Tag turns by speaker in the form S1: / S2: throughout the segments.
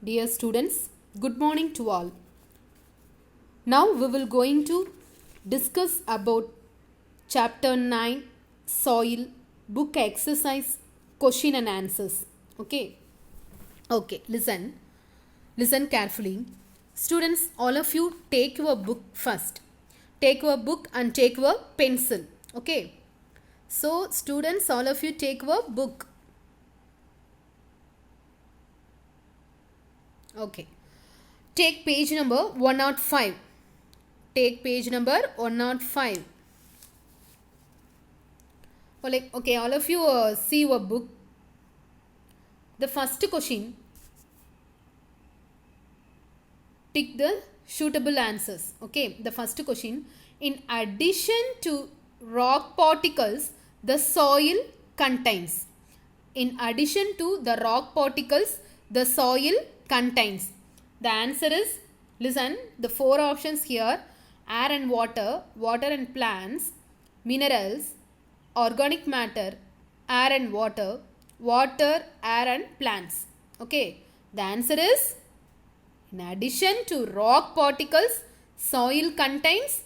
S1: Dear students, good morning to all. Now we will going to discuss about chapter 9 soil book exercise question and answers. Okay, listen carefully. Students, all of you take your book first. Take your book and take your pencil. Okay. So students, all of you take your book. Okay. Take page number 105. Take page number 105. Okay, all of you see your book. The first question. Tick the suitable answers. Okay, the first question. In addition to rock particles, the soil contains. In addition to the rock particles, the soil contains. The answer is, listen, the four options here: air and water, water and plants, minerals, organic matter, air and water, water, air and plants. Okay, the answer is, in addition to rock particles, soil contains.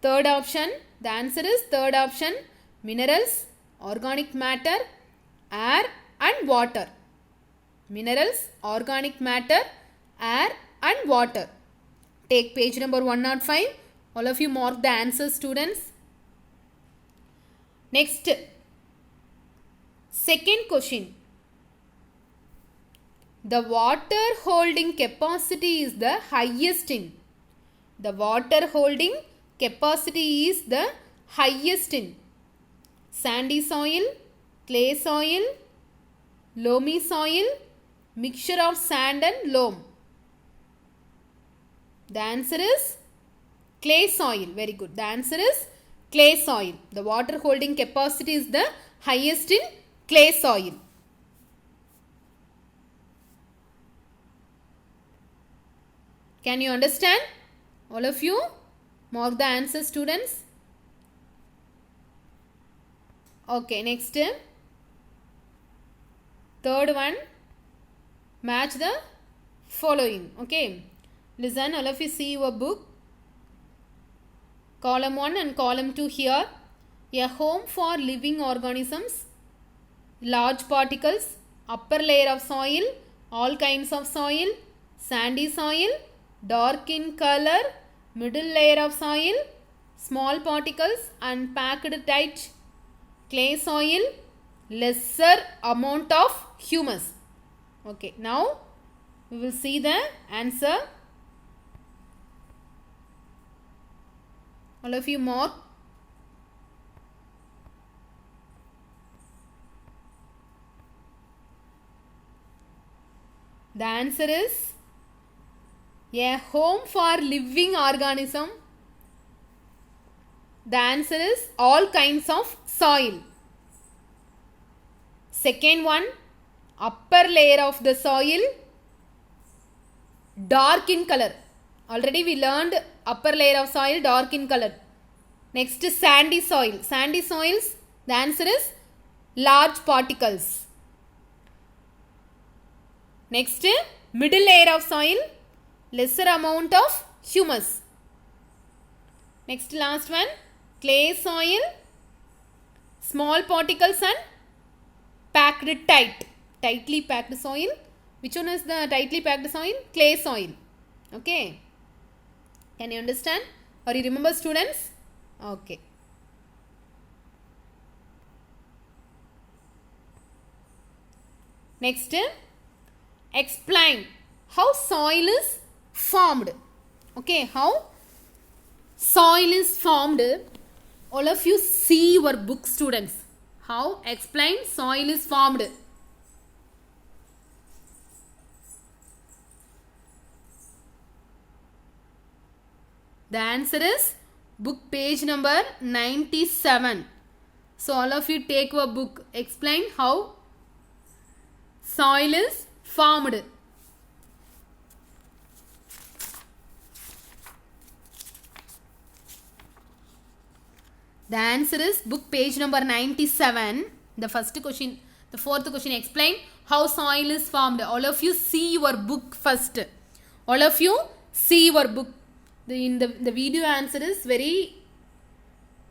S1: Third option, the answer is third option, minerals, organic matter, air and water. Minerals, organic matter, air and water. Take page number 105. All of you mark the answers, students. Next, second question. The water holding capacity is the highest in. The water holding capacity is the highest in sandy soil, clay soil, loamy soil, mixture of sand and loam. The answer is clay soil. Very good. The answer is clay soil. The water holding capacity is the highest in clay soil. Can you understand? All of you mark the answer, students. Okay, next. Third one. Match the following. Okay. Listen, all of you see your book. Column 1 and column 2 here. A home for living organisms. Large particles. Upper layer of soil. All kinds of soil. Sandy soil. Dark in color. Middle layer of soil. Small particles and packed tight. Clay soil. Lesser amount of humus. Okay, now we will see the answer. All of you mark. The answer is a home for living organism. The answer is all kinds of soil. Second one, upper layer of the soil, dark in color. Already we learned upper layer of soil, dark in color. Next is sandy soil. Sandy soils, the answer is large particles. Next, middle layer of soil, lesser amount of humus. Next, last one, clay soil, small particles and packed tight. Tightly packed soil. Which one is the tightly packed soil? Clay soil. Okay. Can you understand? Or you remember, students? Okay. Next, explain how soil is formed. Okay, how soil is formed. All of you see your book, students. How explain soil is formed. The answer is book page number 97. So all of you take your book. Explain how soil is formed. The answer is book page number 97. The fourth question, explain how soil is formed. All of you see your book first. All of you see your book. The video answer is very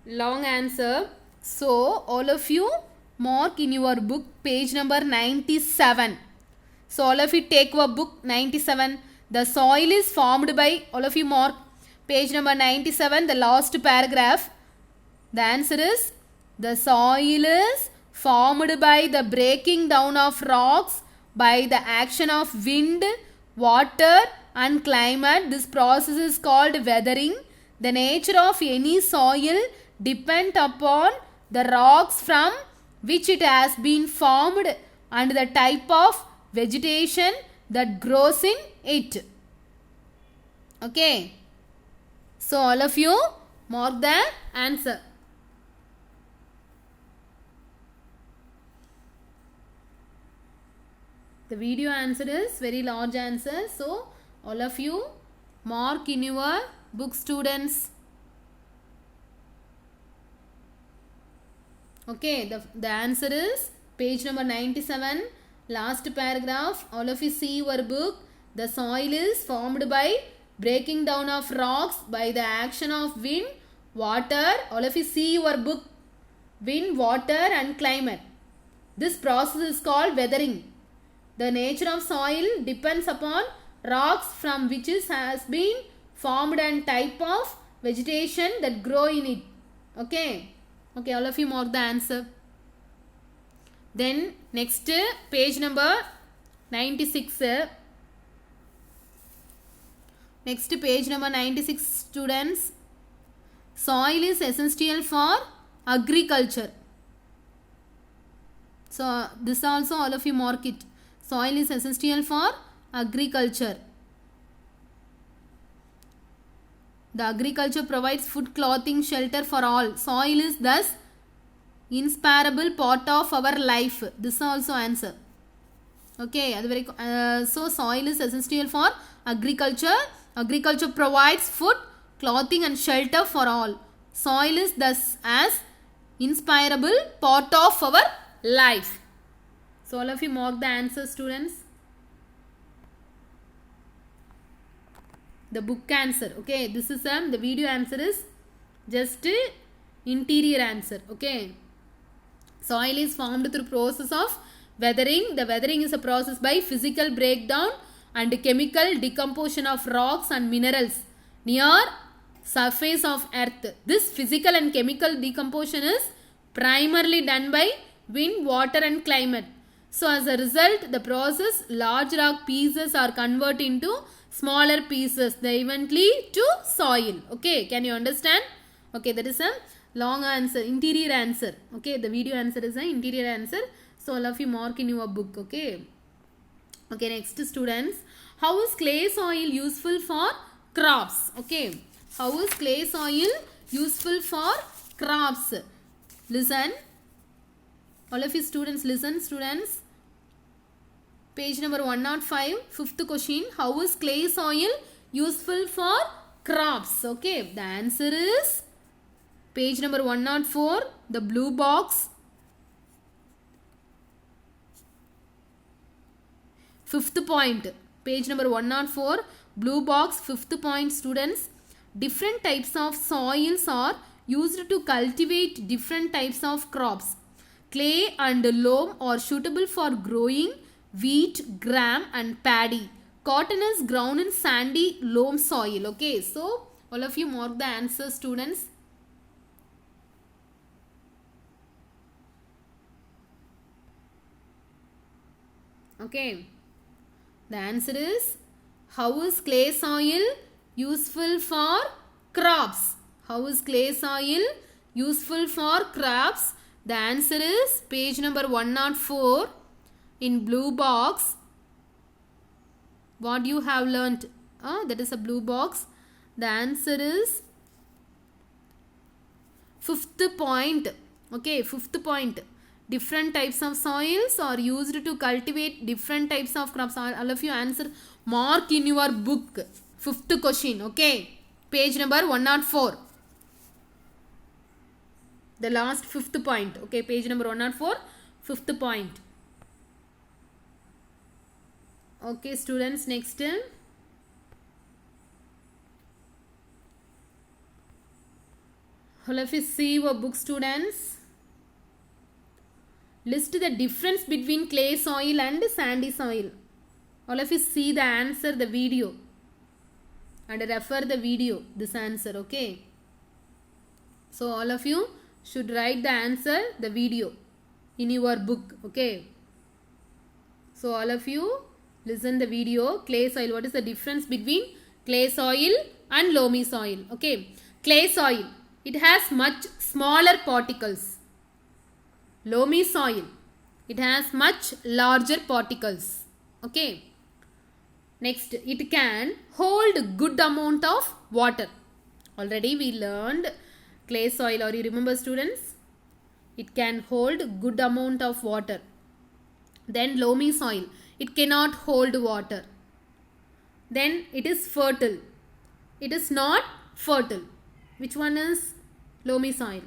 S1: long answer. So all of you mark in your book page number 97. So all of you take your book 97. The soil is formed by, all of you mark page number 97, the last paragraph. The answer is, the soil is formed by the breaking down of rocks by the action of wind, water and climate. This process is called weathering. The nature of any soil depends upon the rocks from which it has been formed and the type of vegetation that grows in it. Okay. So all of you mark the answer. The video answer is very large answer. So all of you mark in your book, students. Okay, the answer is page number 97, last paragraph. All of you see your book. The soil is formed by breaking down of rocks by the action of wind, water. All of you see your book. Wind, water and climate. This process is called weathering. The nature of soil depends upon rocks from which it has been formed and type of vegetation that grow in it. Okay. Okay, all of you mark the answer. Then next page number 96. Next page number 96, students. Soil is essential for agriculture. So this also all of you mark it. Soil is essential for agriculture. The agriculture provides food, clothing, shelter for all. Soil is thus inseparable part of our life. This is also answer. Okay, so soil is essential for agriculture. Agriculture provides food, clothing and shelter for all. Soil is thus as inseparable part of our life. So all of you mark the answer, students. The book answer. Okay, this is the video answer is just interior answer. Okay, soil is formed through process of weathering. The weathering is a process by physical breakdown and chemical decomposition of rocks and minerals near surface of earth. This physical and chemical decomposition is primarily done by wind, water and climate. So as a result, the process, large rock pieces are converted into smaller pieces. They eventually to soil. Okay, can you understand? Okay, that is a long answer, interior answer. Okay, the video answer is an interior answer. So all of you mark in your book. Okay. Okay, next students. How is clay soil useful for crops? Okay, how is clay soil useful for crops? Listen. All of you students, listen, students. Page number 105, fifth question. How is clay soil useful for crops? Okay, the answer is page number 104, the blue box. Fifth point, page number 104, blue box, fifth point, students. Different types of soils are used to cultivate different types of crops. Clay and loam are suitable for growing wheat, gram and paddy. Cotton is grown in sandy loam soil. Okay, so all of you mark the answer, students. Okay, the answer is, how is clay soil useful for crops? How is clay soil useful for crops? The answer is page number 104 in blue box. What you have learnt? That is a blue box. The answer is fifth point. Okay, fifth point. Different types of soils are used to cultivate different types of crops. All of you answer, mark in your book. Fifth question. Okay, page number 104. The last fifth point. Okay, page number 104, fifth point. Okay, students, next. All of you see your book, students. List the difference between clay soil and sandy soil. All of you see the answer, the video, and refer the video, this answer, okay? So all of you should write the answer, the video in your book, okay? So all of you listen the video. Clay soil, what is the difference between clay soil and loamy soil? Okay, clay soil, it has much smaller particles. Loamy soil, it has much larger particles. Okay. Next, it can hold good amount of water. Already we learned clay soil, or you remember, students? It can hold good amount of water. Then loamy soil, it cannot hold water. Then it is fertile. It is not fertile. Which one is loamy soil?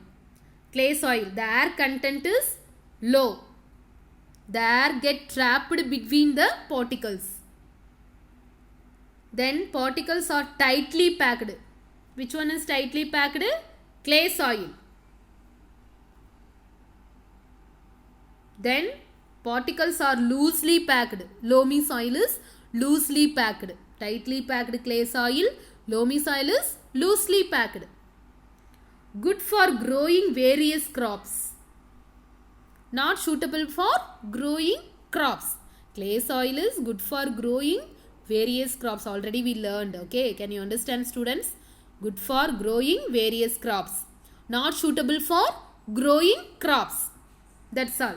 S1: Clay soil, the air content is low. The air get trapped between the particles. Then particles are tightly packed. Which one is tightly packed? Clay soil. Then particles are loosely packed. Loamy soil is loosely packed. Tightly packed clay soil. Loamy soil is loosely packed. Good for growing various crops. Not suitable for growing crops. Clay soil is good for growing various crops. Already we learned. Okay, can you understand, students? Good for growing various crops. Not suitable for growing crops. That's all.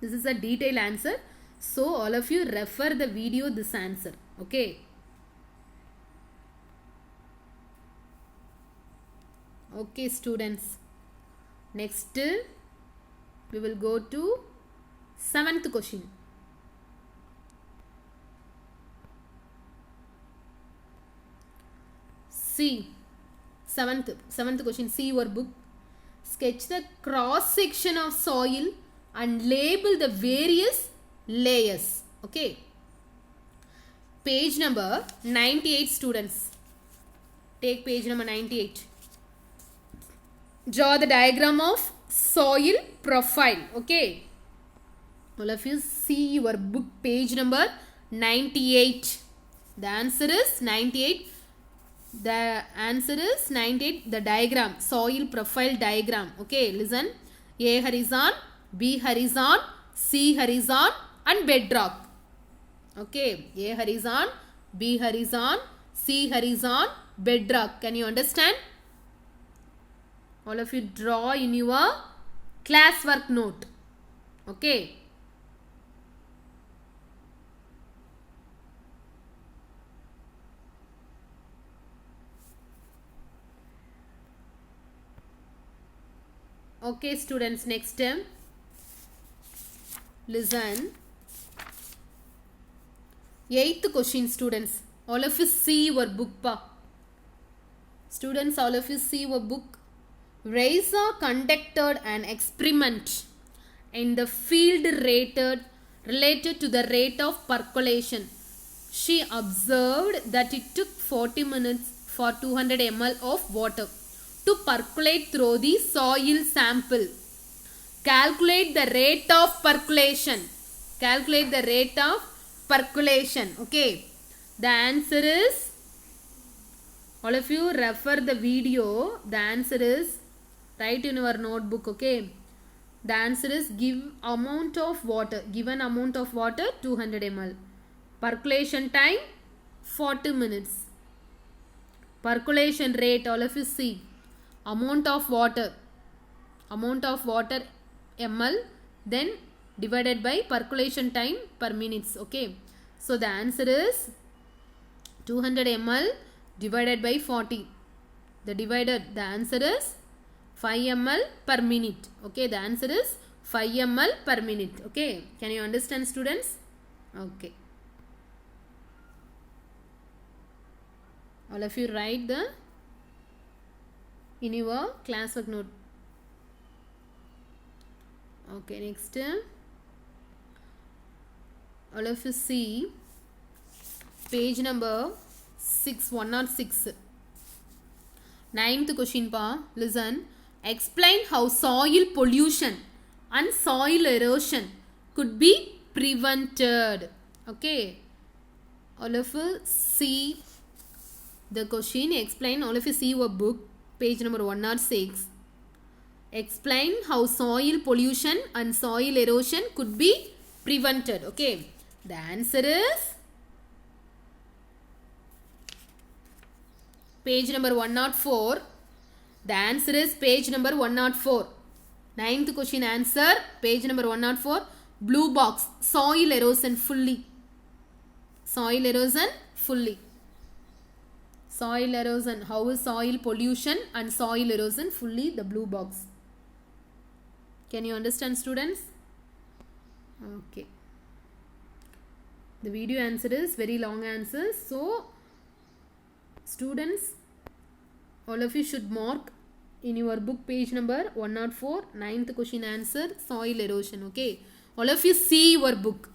S1: This is a detailed answer. So all of you refer the video this answer. Okay. Okay, students. Next, we will go to 7th question. See, seventh question. See your book. Sketch the cross section of soil and label the various layers. Okay. Page number 98, students. Take page number 98. Draw the diagram of soil profile. Okay. All of you see your book, page number 98. The answer is 98. The answer is 98. The diagram, soil profile diagram. Okay, listen. A horizon, B horizon, C horizon and bedrock. Okay, A horizon, B horizon, C horizon, bedrock. Can you understand? All of you draw in your classwork note. Okay. Okay, students, next term. Listen. 8th question, students. All of you see your book, pa. Students, all of you see your book. Raisa conducted an experiment in the field related to the rate of percolation. She observed that it took 40 minutes for 200 ml of water to percolate through the soil sample. Calculate the rate of percolation. Calculate the rate of percolation. Okay. The answer is, all of you refer the video. The answer is, write in your notebook. Okay. The answer is, give amount of water. Given amount of water 200 ml. Percolation time 40 minutes. Percolation rate, all of you see. Amount of water ml, then divided by percolation time per minutes. Okay. So the answer is 200 ml divided by 40. The answer is 5 ml per minute. Okay. The answer is 5 ml per minute. Okay. Can you understand, students? Okay. All of you write the in your classwork note. Okay, next. All of you see page number 6, 106. Ninth question pa. Listen. Explain how soil pollution and soil erosion could be prevented. Okay. All of you see the question. Explain. All of you see your book. Page number 106. Explain how soil pollution and soil erosion could be prevented. Okay. The answer is page number 104. The answer is page number 104. Ninth question answer, page number 104. Blue box, soil erosion fully. Soil erosion fully. Soil erosion, how is soil pollution and soil erosion fully? The blue box. Can you understand, students? Okay. The video answer is very long answer. So, students, all of you should mark in your book page number 104, ninth question answer, soil erosion. Okay. All of you see your book.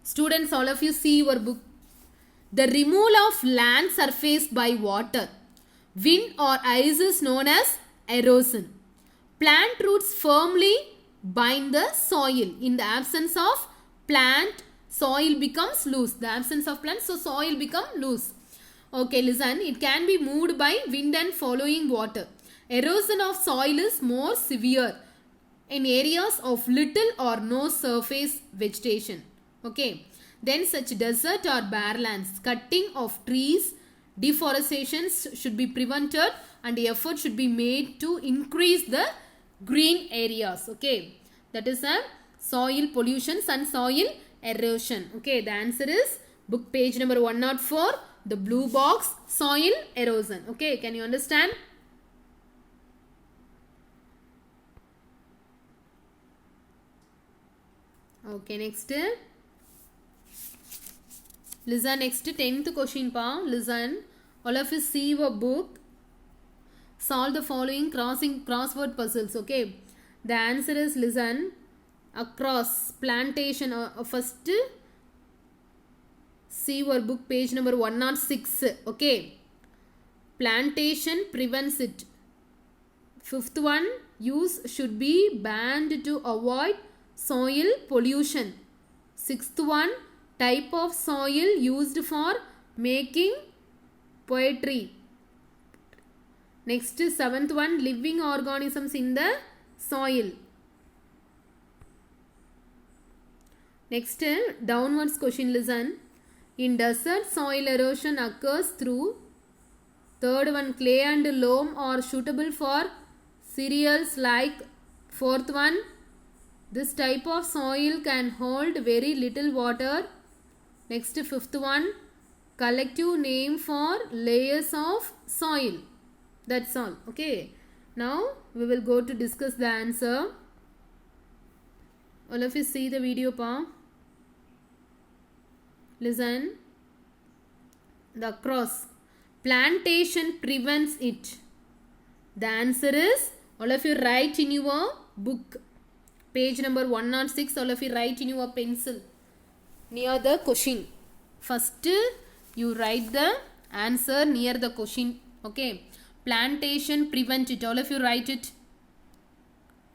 S1: Students, all of you see your book. The removal of land surface by water, wind or ice is known as erosion. Plant roots firmly bind the soil. In the absence of plant, soil becomes loose. The absence of plant, so soil becomes loose. Okay, listen. It can be moved by wind and following water. Erosion of soil is more severe in areas of little or no surface vegetation. Okay. Then such desert or bare lands, cutting of trees, deforestation should be prevented and effort should be made to increase the green areas. Okay. That is a soil pollution and soil erosion. Okay. The answer is book page number 104. The blue box, soil erosion. Okay, can you understand? Okay, next. Listen, next 10th question pa. Listen, all of you see your book. Solve the following crossword puzzles. Okay, the answer is, listen, across plantation. First, see your book page number 106. Okay. Plantation prevents it. Fifth one, use should be banned to avoid soil pollution. Sixth one, type of soil used for making poetry. Next, seventh one, living organisms in the soil. Next, downwards question, listen. In desert, soil erosion occurs through. Third one, clay and loam are suitable for cereals like. Fourth one, this type of soil can hold very little water. Next, fifth one, collective name for layers of soil. That's all. Okay. Now, we will go to discuss the answer. All of you see the video pa. Listen. The cross. Plantation prevents it. The answer is, all of you write in your book. Page number 106. All of you write in your pencil near the question. First, you write the answer near the question. Okay. Plantation prevent it. All of you write it.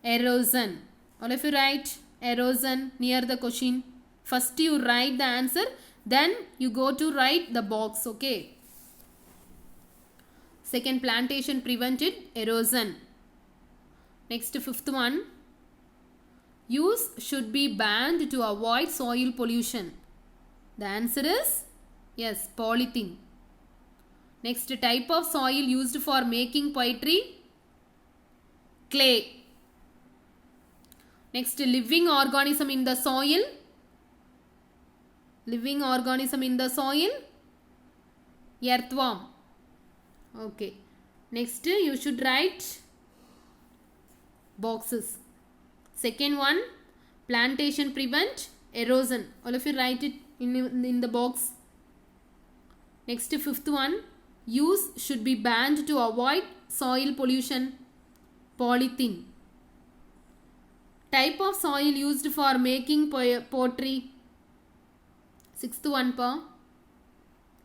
S1: Erosion. All of you write erosion near the question. First, you write the answer. Then you go to write the box. Okay. Second, plantation prevented erosion. Next, fifth one. Use should be banned to avoid soil pollution. The answer is yes, polythene. Next, type of soil used for making poetry. Clay. Next, living organism in the soil. Living organism in the soil. Earthworm. Okay. Next, you should write boxes. Second one, plantation prevent erosion. All of you write it in the box. Next, fifth one, use should be banned to avoid soil pollution. Polythene. Type of soil used for making pottery. Sixth one pa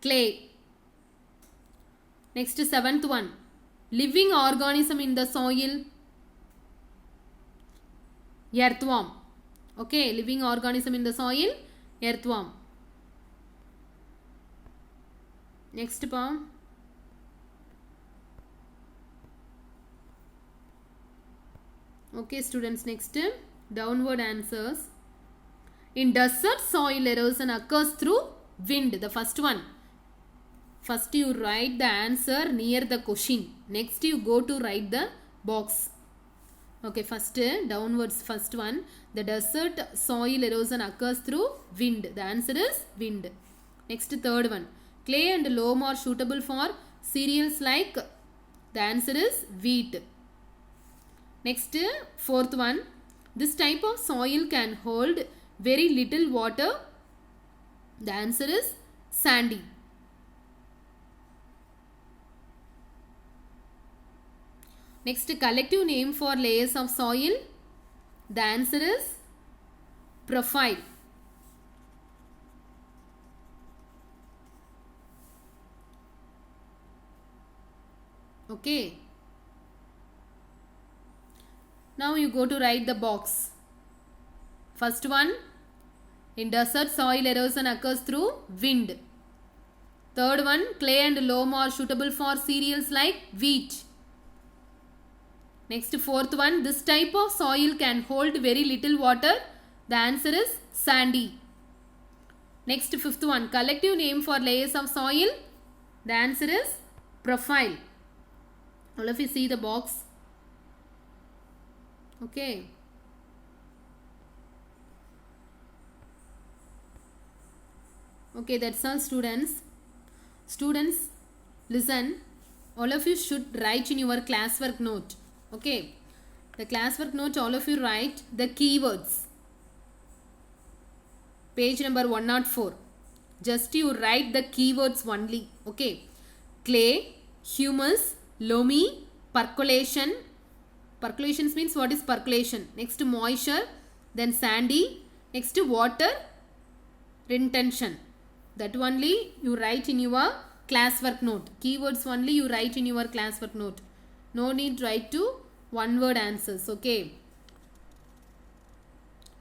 S1: clay. Next seventh one, living organism in the soil, earthworm. Okay, living organism in the soil, earthworm. Next pa okay students, next downward answers. In desert, soil erosion occurs through wind. The first one, first you write the answer near the question, next you go to write the box. Okay, first downwards, first one, the desert soil erosion occurs through wind. The answer is wind. Next third one, clay and loam are suitable for cereals like, the answer is wheat. Next fourth one, this type of soil can hold very little water. The answer is sandy. Next, collective name for layers of soil. The answer is profile. Okay. Now you go to write the box. First one, in desert, soil erosion occurs through wind. Third one, clay and loam are suitable for cereals like wheat. Next fourth one, this type of soil can hold very little water. The answer is sandy. Next fifth one, collective name for layers of soil. The answer is profile. All of you see the box. Okay. Okay, that's all students. Students, listen. All of you should write in your classwork note. Okay. The classwork note, all of you write the keywords. Page number 104. Just you write the keywords only. Okay. Clay, humus, loamy, percolation. Percolation means what is percolation? Next moisture, then sandy, next water retention. That only you write in your classwork note. Keywords only you write in your classwork note. No need write to one word answers. Okay.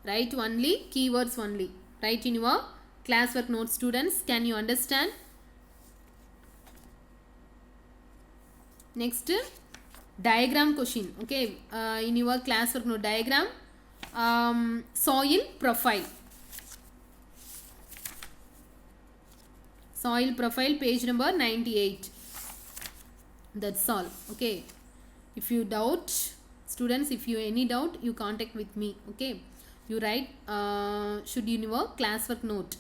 S1: Write only keywords only. Write in your classwork note, students. Can you understand? Next, diagram question. Okay, in your classwork note, diagram, soil profile. Soil profile, page number 98. That's all. Okay. If you doubt, students, if you any doubt, you contact with me. Okay. You write, should in your classwork note.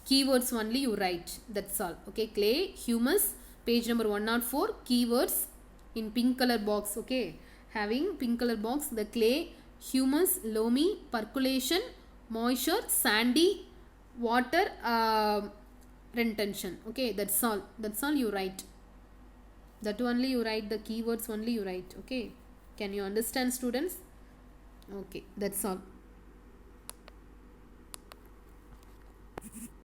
S1: Keywords only you write. That's all. Okay. Clay, humus, page number 104. Keywords in pink color box. Okay. Having pink color box, the clay, humus, loamy, percolation, moisture, sandy, water, retention. Okay. That's all. That's all you write. That only you write, the keywords only you write. Okay. Can you understand, students? Okay. That's all.